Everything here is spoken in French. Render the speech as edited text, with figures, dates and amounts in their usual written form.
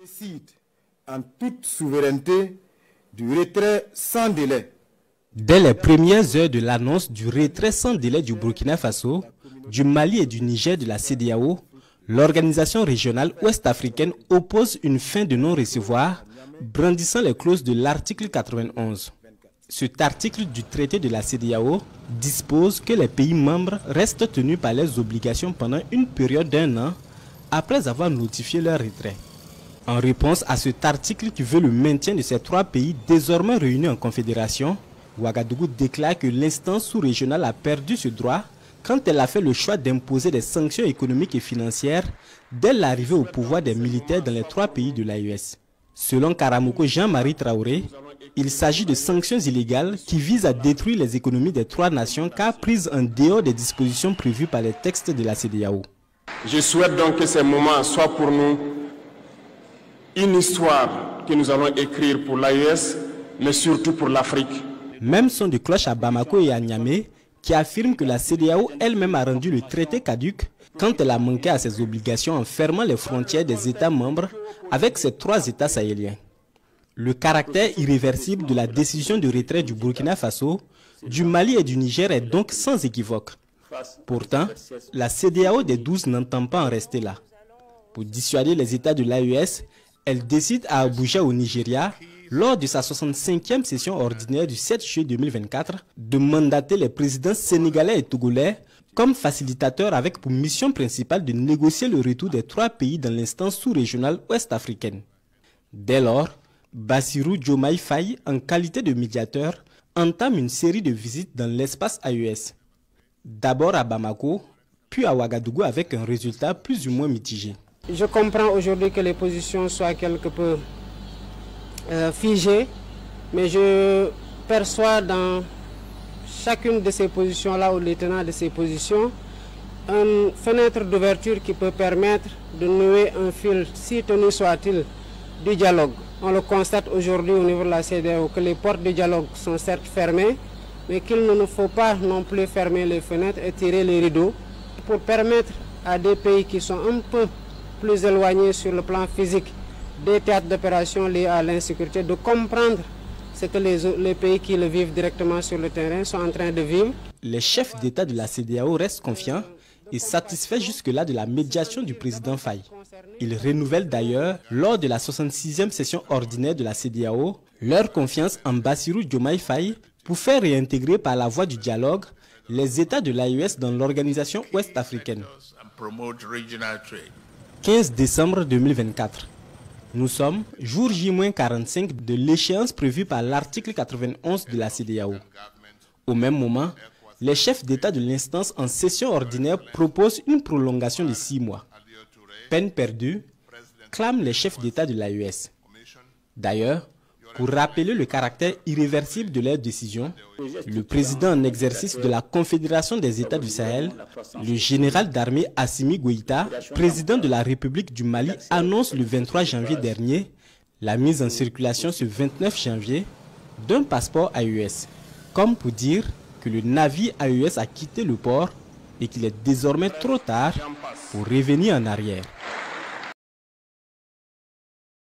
décide en toute souveraineté du retrait sans délai. Dès les premières heures de l'annonce du retrait sans délai du Burkina Faso, du Mali et du Niger de la CEDEAO, l'organisation régionale ouest-africaine oppose une fin de non-recevoir, brandissant les clauses de l'article 91. Cet article du traité de la CEDEAO dispose que les pays membres restent tenus par leurs obligations pendant une période d'1 an après avoir notifié leur retrait. En réponse à cet article qui veut le maintien de ces 3 pays désormais réunis en confédération, Ouagadougou déclare que l'instance sous-régionale a perdu ce droit quand elle a fait le choix d'imposer des sanctions économiques et financières dès l'arrivée au pouvoir des militaires dans les 3 pays de l'AES. Selon Karamoko Jean-Marie Traoré, il s'agit de sanctions illégales qui visent à détruire les économies des 3 nations car prises en dehors des dispositions prévues par les textes de la CEDEAO. Je souhaite donc que ces moments soient pour nous une histoire que nous allons écrire pour l'AES, mais surtout pour l'Afrique. Même son de cloche à Bamako et à Niamey, qui affirme que la CEDEAO elle-même a rendu le traité caduc quand elle a manqué à ses obligations en fermant les frontières des États membres avec ces 3 États sahéliens. Le caractère irréversible de la décision de retrait du Burkina Faso, du Mali et du Niger est donc sans équivoque. Pourtant, la CEDEAO des 12 n'entend pas en rester là. Pour dissuader les États de l'AES, elle décide à Abuja au Nigeria, lors de sa 65e session ordinaire du 7 juillet 2024, de mandater les présidents sénégalais et togolais comme facilitateurs avec pour mission principale de négocier le retour des 3 pays dans l'instance sous-régionale ouest-africaine. Dès lors, Bassirou Diomaye Faye, en qualité de médiateur, entame une série de visites dans l'espace AES. D'abord à Bamako, puis à Ouagadougou avec un résultat plus ou moins mitigé. Je comprends aujourd'hui que les positions soient quelque peu figées, mais je perçois dans chacune de ces positions-là, ou les tenants de ces positions, une fenêtre d'ouverture qui peut permettre de nouer un fil, si tenu soit-il, du dialogue. On le constate aujourd'hui au niveau de la CEDEAO que les portes du dialogue sont certes fermées, mais qu'il ne nous faut pas non plus fermer les fenêtres et tirer les rideaux pour permettre à des pays qui sont un peu plus éloignés sur le plan physique des théâtres d'opération liés à l'insécurité de comprendre ce que les pays qui le vivent directement sur le terrain sont en train de vivre. Les chefs d'État de la CEDEAO restent confiants et satisfaits jusque-là de la médiation du président Faye. Ils renouvellent d'ailleurs, lors de la 66e session ordinaire de la CEDEAO, leur confiance en Bassirou Diomaye Faye pour faire réintégrer par la voie du dialogue les États de l'AES dans l'organisation ouest-africaine. 15 décembre 2024. Nous sommes jour J-45 de l'échéance prévue par l'article 91 de la CEDEAO. Au même moment, les chefs d'État de l'instance en session ordinaire proposent une prolongation de 6 mois. Peine perdue, clament les chefs d'État de l'AES. D'ailleurs, pour rappeler le caractère irréversible de leur décision, le président en exercice de la Confédération des États du Sahel, le général d'armée Assimi Goïta, président de la République du Mali, annonce le 23 janvier dernier la mise en circulation ce 29 janvier d'un passeport AES, comme pour dire que le navire AES a quitté le port et qu'il est désormais trop tard pour revenir en arrière.